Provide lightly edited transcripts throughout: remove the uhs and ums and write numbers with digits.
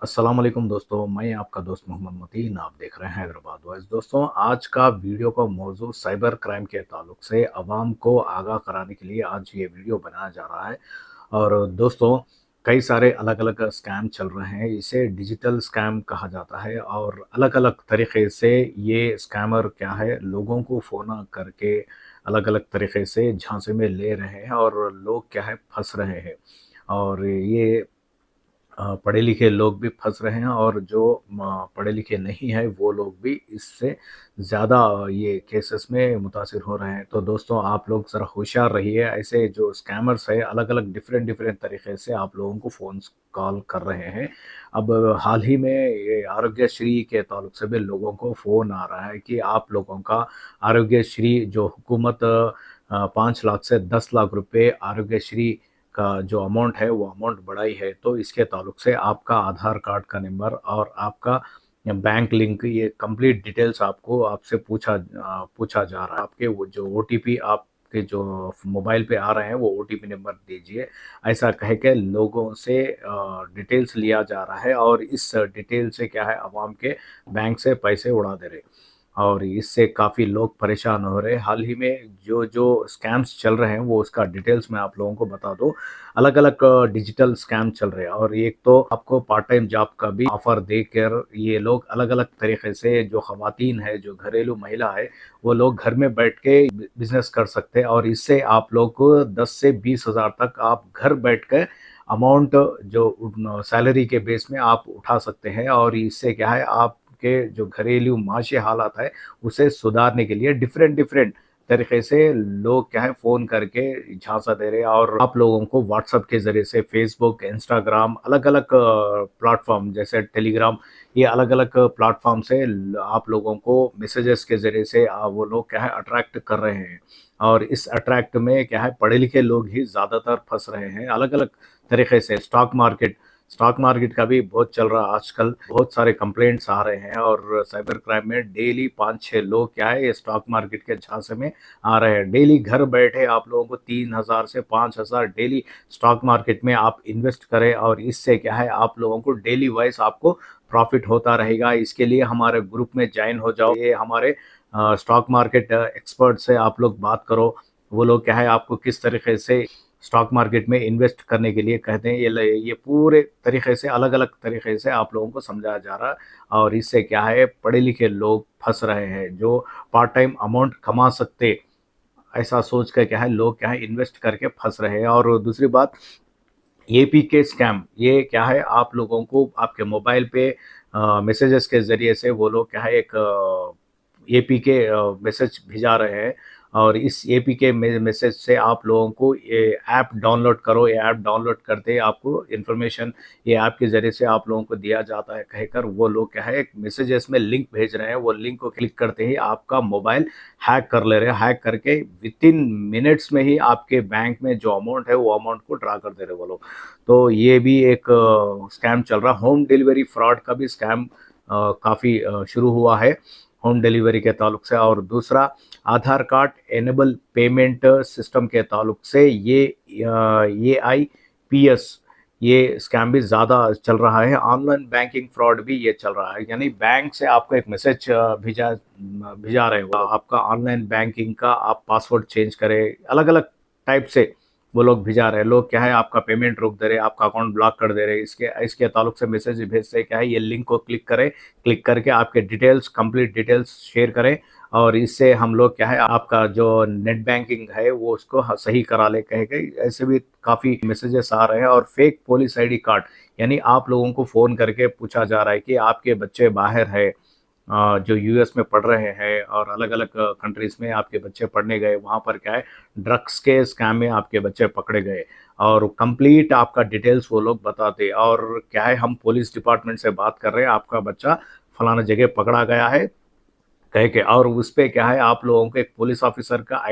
अस्सलाम वालेकुम दोस्तों, मैं आपका दोस्त मोहम्मद मतीन। आप देख रहे हैं हैदराबाद वॉइस। दोस्तों, आज का वीडियो का मौजू साइबर क्राइम के ताल्लुक से अवाम को आगाह कराने के लिए आज ये वीडियो बनाया जा रहा है। और दोस्तों, कई सारे अलग-अलग स्कैम चल रहे हैं। इसे डिजिटल स्कैम कहा जाता है और अलग-अलग तरीके से ये स्कैमर क्या है, लोगों को फ़ोन करके अलग-अलग तरीके से झांसे में ले रहे हैं और लोग क्या है फँस रहे हैं। और ये पढ़े लिखे लोग भी फँस रहे हैं और जो पढ़े लिखे नहीं हैं वो लोग भी इससे ज़्यादा ये केसेस में मुतासिर हो रहे हैं। तो दोस्तों, आप लोग ज़रा होशियार रहिए। ऐसे जो स्कैमर्स हैं अलग-अलग डिफ़रेंट तरीके से आप लोगों को फ़ोन्स कॉल कर रहे हैं। अब हाल ही में ये आरोग्यश्री के ताल्लुक से भी लोगों को फ़ोन आ रहा है कि आप लोगों का आरोग्यश्री जो हुकूमत 5 लाख से 10 लाख रुपए आरोग्यश्री का जो अमाउंट है वो अमाउंट बढ़ाई है। तो इसके ताल्लुक से आपका आधार कार्ड का नंबर और आपका बैंक लिंक, ये कंप्लीट डिटेल्स आपको आपसे पूछा जा रहा है। आपके वो जो ओटीपी आपके जो मोबाइल पे आ रहे हैं वो ओटीपी नंबर दीजिए, ऐसा कह के लोगों से डिटेल्स लिया जा रहा है और इस डिटेल से क्या है अवाम के बैंक से पैसे उड़ा दे रहे। और इससे काफ़ी लोग परेशान हो रहे हैं। हाल ही में जो स्कैम्स चल रहे हैं वो उसका डिटेल्स मैं आप लोगों को बता दूँ। अलग-अलग डिजिटल स्कैम चल रहे हैं और एक तो आपको पार्ट टाइम जॉब का भी ऑफ़र देकर ये लोग अलग-अलग तरीके से, जो ख़वातीन है, जो घरेलू महिला है, वो लोग घर में बैठ के बिज़नेस कर सकते हैं और इससे आप लोग को 10 से 20 हज़ार तक आप घर बैठ के अमाउंट जो सैलरी के बेस में आप उठा सकते हैं। और इससे क्या है आपके जो घरेलू माशी हालात है उसे सुधारने के लिए डिफरेंट तरीके से लोग क्या है फ़ोन करके झांसा दे रहे हैं और आप लोगों को व्हाट्सएप के ज़रिए से फ़ेसबुक, इंस्टाग्राम, अलग-अलग प्लेटफ़ॉर्म जैसे टेलीग्राम, ये अलग-अलग प्लेटफ़ॉर्म से ल आप लोगों को मैसेजेस के ज़रिए से वो लोग क्या है अट्रैक्ट कर रहे हैं। और इस अट्रैक्ट में क्या है पढ़े लिखे लोग ही ज़्यादातर फँस रहे हैं। अलग-अलग तरीके से स्टॉक मार्केट का भी बहुत चल रहा है आजकल। बहुत सारे कंप्लेंट्स आ रहे हैं और साइबर क्राइम में डेली 5-6 लोग क्या है ये स्टॉक मार्केट के झांसे में आ रहे हैं। डेली घर बैठे आप लोगों को 3,000 से 5,000 डेली स्टॉक मार्केट में आप इन्वेस्ट करें और इससे क्या है आप लोगों को डेली वाइज़ आपको प्रॉफ़िट होता रहेगा। इसके लिए हमारे ग्रुप में जॉइन हो जाओ। ये हमारे स्टॉक मार्केट एक्सपर्ट से आप लोग बात करो। वो लोग क्या है आपको किस तरीके से स्टॉक मार्केट में इन्वेस्ट करने के लिए कहते हैं। ये पूरे तरीके से अलग-अलग तरीके से आप लोगों को समझाया जा रहा है और इससे क्या है पढ़े लिखे लोग फँस रहे हैं। जो पार्ट टाइम अमाउंट कमा सकते, ऐसा सोच कर क्या है लोग क्या है इन्वेस्ट करके फँस रहे हैं। और दूसरी बात, एपीके स्कैम, ये क्या है आप लोगों को आपके मोबाइल पे मैसेजेस के ज़रिए से वो लोग क्या है एक एपीके मैसेज भिजा रहे हैं और इस एपीके मैसेज से आप लोगों को ये ऐप डाउनलोड करो। ये ऐप डाउनलोड करते ही आपको इन्फॉर्मेशन ये ऐप के ज़रिए से आप लोगों को दिया जाता है कहकर वो लोग क्या है एक मैसेजेस में लिंक भेज रहे हैं। वो लिंक को क्लिक करते ही आपका मोबाइल हैक कर ले रहे हैं। हैक करके विथिन मिनट्स में ही आपके बैंक में जो अमाउंट है वो अमाउंट को ड्रा कर दे रहे हैं वो लोग। तो ये भी एक स्कैम चल रहा है। होम डिलीवरी फ्रॉड का भी स्कैम काफ़ी शुरू हुआ है होम डिलीवरी के ताल्लुक से। और दूसरा, आधार कार्ड एनेबल पेमेंट सिस्टम के ताल्लुक से ये एआईपीएस, ये स्कैम भी ज़्यादा चल रहा है। ऑनलाइन बैंकिंग फ्रॉड भी ये चल रहा है, यानी बैंक से आपको एक मैसेज भिजा रहे हो, आपका ऑनलाइन बैंकिंग का आप पासवर्ड चेंज करें, अलग-अलग टाइप से वो लोग भिजा रहे हैं। लोग क्या है आपका पेमेंट रोक दे रहे हैं, आपका अकाउंट ब्लॉक कर दे रहे हैं। इसके इसके ताल्लुक से मैसेज भेजते हैं क्या है ये लिंक को क्लिक करें, क्लिक करके आपके डिटेल्स, कंप्लीट डिटेल्स शेयर करें और इससे हम लोग क्या है आपका जो नेट बैंकिंग है वो उसको सही करा ले कह के। ऐसे भी काफ़ी मैसेजेस आ रहे हैं। और फेक पुलिस आईडी कार्ड, यानी आप लोगों को फ़ोन करके पूछा जा रहा है कि आपके बच्चे बाहर है, जो यूएस में पढ़ रहे हैं और अलग-अलग कंट्रीज़ में आपके बच्चे पढ़ने गए, वहाँ पर क्या है ड्रग्स के स्कैम में आपके बच्चे पकड़े गए और कंप्लीट आपका डिटेल्स वो लोग बताते और क्या है हम पुलिस डिपार्टमेंट से बात कर रहे हैं, आपका बच्चा फलाना जगह पकड़ा गया है कह के। और उस पे क्या है आप लोगों को एक पुलिस ऑफिसर का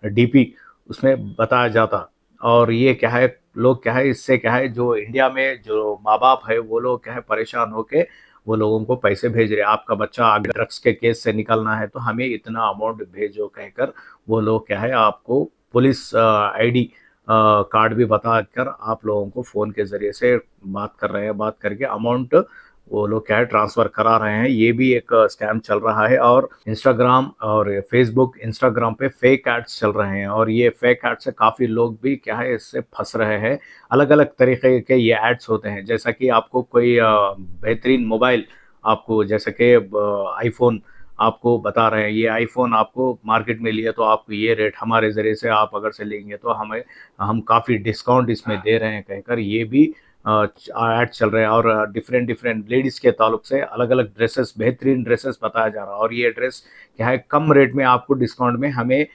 डीपी उसमें बताया जाता। और ये क्या है लोग क्या है इससे क्या है जो इंडिया में जो माँ-बाप है वो लोग क्या है परेशान होके वो लोगों को पैसे भेज रहे हैं। आपका बच्चा आगे ड्रग्स के केस से निकलना है तो हमें इतना अमाउंट भेजो कहकर वो लोग क्या है आपको पुलिस आईडी कार्ड भी बताकर आप लोगों को फ़ोन के ज़रिए से बात कर रहे हैं, बात करके अमाउंट वो लोग क्या है ट्रांसफ़र करा रहे हैं। ये भी एक स्कैम चल रहा है। और इंस्टाग्राम और फ़ेसबुक, इंस्टाग्राम पे फ़ेक एड्स चल रहे हैं और ये फ़ेक एड्स से काफ़ी लोग भी क्या है इससे फँस रहे हैं। अलग-अलग तरीके के ये एड्स होते हैं, जैसा कि आपको कोई बेहतरीन मोबाइल आपको जैसे कि आईफ़ोन आपको बता रहे हैं, ये आईफ़ोन आपको मार्केट में लिया तो आपको ये रेट हमारे ज़रिए से आप अगर से लेंगे तो हम काफ़ी डिस्काउंट इसमें दे रहे हैं कहकर ये भी ऐड चल रहे हैं। और डिफरेंट डिफरेंट लेडीज़ के ताल्लुक से अलग-अलग ड्रेसेस, बेहतरीन ड्रेसेस बताया जा रहा है और ये ड्रेस क्या है कम रेट में आपको डिस्काउंट में हमें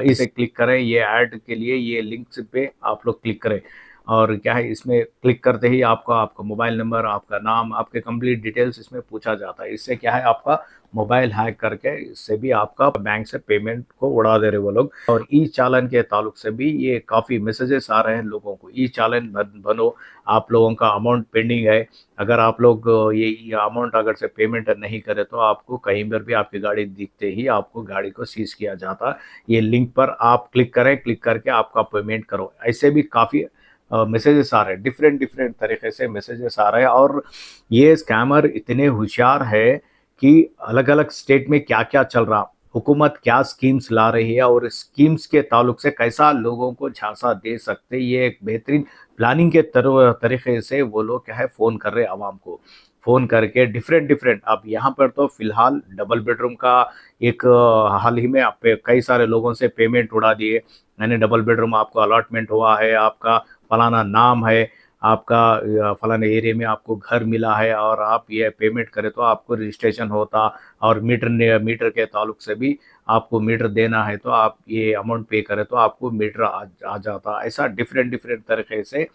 इसे क्लिक करें, ये ऐड के लिए ये लिंक्स पे आप लोग क्लिक करें। और क्या है इसमें क्लिक करते ही आपका मोबाइल नंबर, आपका नाम, आपके कंप्लीट डिटेल्स इसमें पूछा जाता है। इससे क्या है आपका मोबाइल हैक करके इससे भी आपका बैंक से पेमेंट को उड़ा दे रहे वो लोग। और ई चालान के ताल्लुक से भी ये काफ़ी मैसेजेस आ रहे हैं लोगों को, ई चालान बनो, आप लोगों का अमाउंट पेंडिंग है। अगर आप लोग ये अमाउंट अगर से पेमेंट नहीं करें तो आपको कहीं पर भी आपकी गाड़ी दिखते ही आपको गाड़ी को सीज किया जाता है। ये लिंक पर आप क्लिक करें, क्लिक करके आपका पेमेंट करो। ऐसे भी काफ़ी मैसेजेस आ रहे हैं, डिफरेंट डिफरेंट तरीके से मैसेजेस आ रहे हैं। और ये स्कैमर इतने होशियार है कि अलग-अलग स्टेट में क्या-क्या चल रहा, हुकूमत क्या स्कीम्स ला रही है और स्कीम्स के ताल्लुक से कैसा लोगों को झांसा दे सकते, ये एक बेहतरीन प्लानिंग के तरीके से वो लोग क्या है फ़ोन कर रहे हैं आवाम को। फ़ोन करके डिफरेंट डिफरेंट अब यहाँ पर तो फ़िलहाल डबल बेडरूम का एक हाल ही में आप पे कई सारे लोगों से पेमेंट उड़ा दिए। मैंने डबल बेडरूम आपको अलॉटमेंट हुआ है, आपका फलाना नाम है, आपका फलाने एरिया में आपको घर मिला है और आप ये पेमेंट करें तो आपको रजिस्ट्रेशन होता। और मीटर के ताल्लुक से भी आपको मीटर देना है तो आप ये अमाउंट पे करें तो आपको मीटर आ जाता। ऐसा डिफरेंट डिफरेंट तरीके से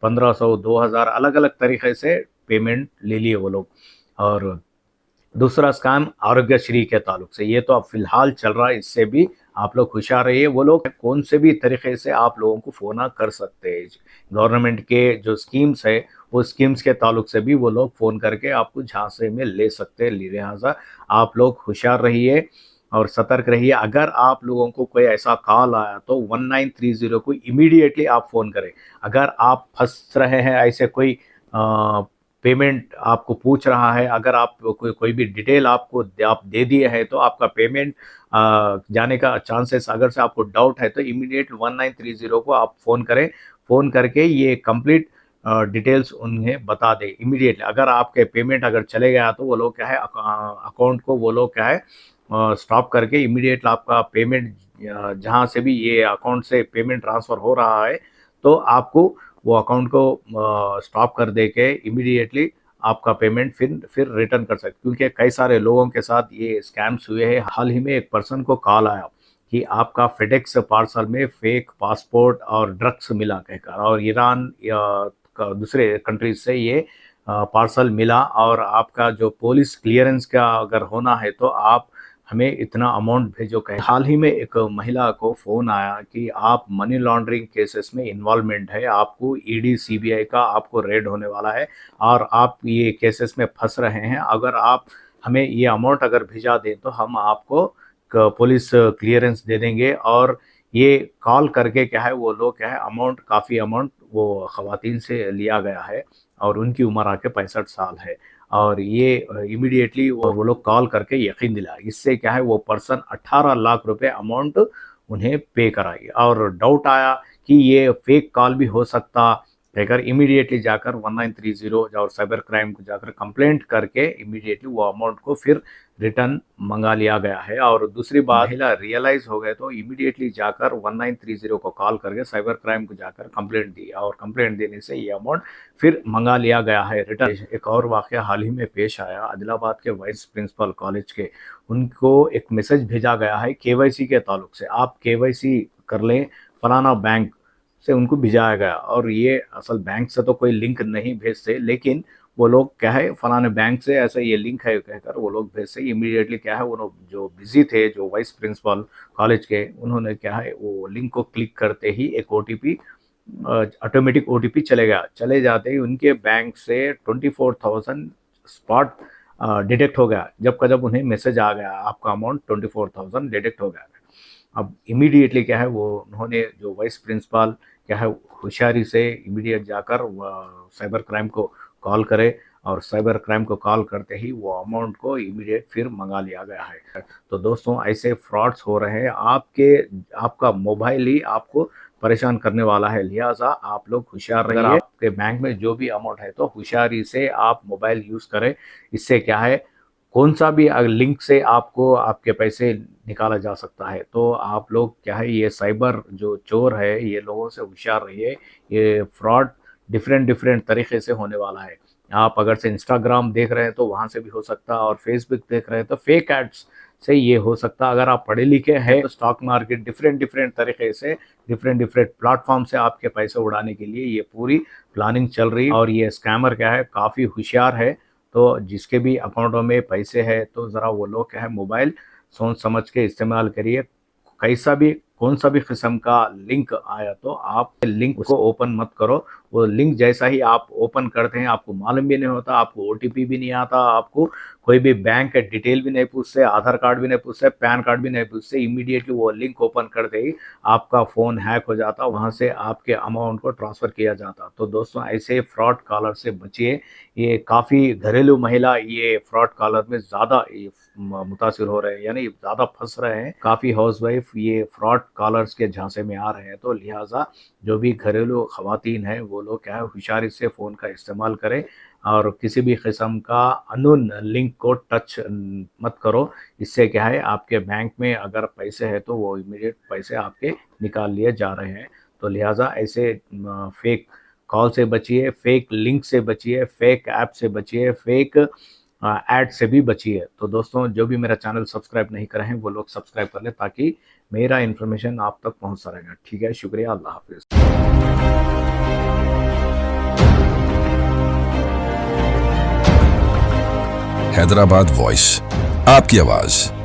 1500 2000 अलग-अलग तरीके से पेमेंट ले लिए वो लोग। और दूसरा स्कैम आरोग्यश्री के ताल्लुक से, ये तो अब फ़िलहाल चल रहा है, इससे भी आप लोग होशियार रहिए। वो लोग कौन से भी तरीके से आप लोगों को फ़ोन कर सकते हैं। गवर्नमेंट के जो स्कीम्स है, वो स्कीम्स के ताल्लुक से भी वो लोग फ़ोन करके आपको झांसे में ले सकते हैं। लिहाज़ा आप लोग होशियार रहिए और सतर्क रहिए। अगर आप लोगों को कोई ऐसा कॉल आया तो 1930 को इमीडिएटली आप फ़ोन करें। अगर आप फँस रहे हैं ऐसे कोई पेमेंट आपको पूछ रहा है, अगर आप कोई भी डिटेल आप दे दिए हैं तो आपका पेमेंट जाने का चांसेस, अगर से आपको डाउट है तो इमीडिएट 1930 को आप फ़ोन करें। फ़ोन करके ये कंप्लीट डिटेल्स उन्हें बता दें इमीडिएटली। अगर आपके पेमेंट अगर चले गया तो वो लोग क्या है अकाउंट को वो लोग क्या है स्टॉप करके इमीडिएट आपका पेमेंट जहाँ से भी ये अकाउंट से पेमेंट ट्रांसफ़र हो रहा है तो आपको वो अकाउंट को स्टॉप कर दे के इमीडिएटली आपका पेमेंट फिर रिटर्न कर सकते, क्योंकि कई सारे लोगों के साथ ये स्कैम्स हुए हैं। हाल ही में एक पर्सन को कॉल आया कि आपका फेडेक्स पार्सल में फेक पासपोर्ट और ड्रग्स मिला कहकर, और ईरान या दूसरे कंट्रीज से ये पार्सल मिला और आपका जो पुलिस क्लियरेंस का अगर होना है तो आप हमें इतना अमाउंट भेजो कहे। हाल ही में एक महिला को फ़ोन आया कि आप मनी लॉन्ड्रिंग केसेस में इन्वॉल्वमेंट है, आपको ईडी सीबीआई का आपको रेड होने वाला है और आप ये केसेस में फंस रहे हैं। अगर आप हमें ये अमाउंट अगर भिजा दें तो हम आपको पुलिस क्लियरेंस दे देंगे। और ये कॉल करके क्या है वो लोग क्या है अमाउंट, काफ़ी अमाउंट वो ख़वातीन से लिया गया है और उनकी उम्र आके 65 साल है। और ये इमीडिएटली वो लोग कॉल करके यकीन दिलाया। इससे क्या है वो पर्सन 18 लाख रुपए अमाउंट उन्हें पे कराई। और डाउट आया कि ये फेक कॉल भी हो सकता कहकर इमीडिएटली जाकर 1930 और साइबर क्राइम को जाकर कंप्लेंट करके इमीडिएटली वो अमाउंट को फिर रिटर्न मंगा लिया गया है। और दूसरी बात, महिला रियलाइज हो गए तो इमीडिएटली जाकर 1930 को कॉल करके साइबर क्राइम को जाकर कंप्लेंट दी और कंप्लेंट देने से ये अमाउंट फिर मंगा लिया गया है रिटर्न। एक और वाकया हाल ही में पेश आया, आदिलाबाद के वाइस प्रिंसिपल कॉलेज के, उनको एक मैसेज भेजा गया है केवाईसी के ताल्लुक से, आप केवाईसी कर लें फलाना बैंक से, उनको भिजाया गया। और ये असल बैंक से तो कोई लिंक नहीं भेजते, लेकिन वो लोग क्या है फलाने बैंक से ऐसा ये लिंक है कहकर वो लोग भेजते। इमीडिएटली क्या है वो लोग जो बिजी थे, जो वाइस प्रिंसिपल कॉलेज के, उन्होंने क्या है वो लिंक को क्लिक करते ही एक ओटीपी, ऑटोमेटिक ओटीपी चले गया। चले जाते ही उनके बैंक से 24,000 स्पॉट डिटेक्ट हो गया। जब का जब उन्हें मैसेज आ गया आपका अमाउंट 24,000 डिटेक्ट हो गया। अब इमीडिएटली क्या है वो उन्होंने जो वाइस प्रिंसिपल क्या है होशियारी से इमीडिएट जाकर साइबर क्राइम को कॉल करे और साइबर क्राइम को कॉल करते ही वो अमाउंट को इमीडिएट फिर मंगा लिया गया है। तो दोस्तों ऐसे फ्रॉड्स हो रहे हैं, आपका मोबाइल ही आपको परेशान करने वाला है, लिहाजा आप लोग होशियार रहिए। अगर आपके बैंक में जो भी अमाउंट है तो होशियारी से आप मोबाइल यूज़ करें। इससे क्या है कौन सा भी लिंक से आपको आपके पैसे निकाला जा सकता है। तो आप लोग क्या है ये साइबर जो चोर है ये लोगों से होशियार रहिए। ये फ्रॉड डिफरेंट डिफरेंट तरीके से होने वाला है। आप अगर से इंस्टाग्राम देख रहे हैं तो वहाँ से भी हो सकता है, और फेसबुक देख रहे हैं तो फेक एड्स से ये हो सकता है। अगर आप पढ़े लिखे हैं तो स्टॉक मार्केट डिफरेंट डिफरेंट तरीके से डिफरेंट डिफरेंट प्लेटफॉर्म से आपके पैसे उड़ाने के लिए ये पूरी प्लानिंग चल रही है। और ये स्कैमर क्या है काफ़ी होशियार है। तो जिसके भी अकाउंटों में पैसे हैं तो ज़रा वो लोग क्या है मोबाइल सोच समझ के इस्तेमाल करिए। कैसा भी कौन सा भी किस्म का लिंक आया तो आप लिंक को ओपन मत करो। वो लिंक जैसा ही आप ओपन करते हैं आपको मालूम भी नहीं होता, आपको ओटीपी भी नहीं आता, आपको कोई भी बैंक का डिटेल भी नहीं पूछते, आधार कार्ड भी नहीं पूछते, पैन कार्ड भी नहीं पूछते। इमीडिएटली वो लिंक ओपन करते ही आपका फ़ोन हैक हो जाता, वहाँ से आपके अमाउंट को ट्रांसफ़र किया जाता। तो दोस्तों ऐसे फ्रॉड कॉलर से बचिए। ये काफ़ी घरेलू महिला ये फ्रॉड कॉलर में ज़्यादा मुतासिर हो रहे हैं, यानी ज़्यादा फंस रहे हैं। काफ़ी हाउसवाइफ ये फ्रॉड कॉलर्स के झांसे में आ रहे हैं। तो लिहाजा जो भी घरेलू ख़वातीन हैं वो लोग क्या है होशियारी से फ़ोन का इस्तेमाल करें और किसी भी किस्म का अननोन लिंक को टच मत करो। इससे क्या है आपके बैंक में अगर पैसे हैं तो वो इमीडिएट पैसे आपके निकाल लिए जा रहे हैं। तो लिहाजा ऐसे फेक कॉल से बचिए, फेक लिंक से बचिए, फेक ऐप से बचिए, फेक ऐड से भी बचिए। तो दोस्तों जो भी मेरा चैनल सब्सक्राइब नहीं करे हैं वो लोग सब्सक्राइब कर लें ताकि मेरा इन्फॉर्मेशन आप तक पहुंचता रहेगा। ठीक है, शुक्रिया, अल्लाह हाफिज़। हैदराबाद वॉइस, आपकी आवाज।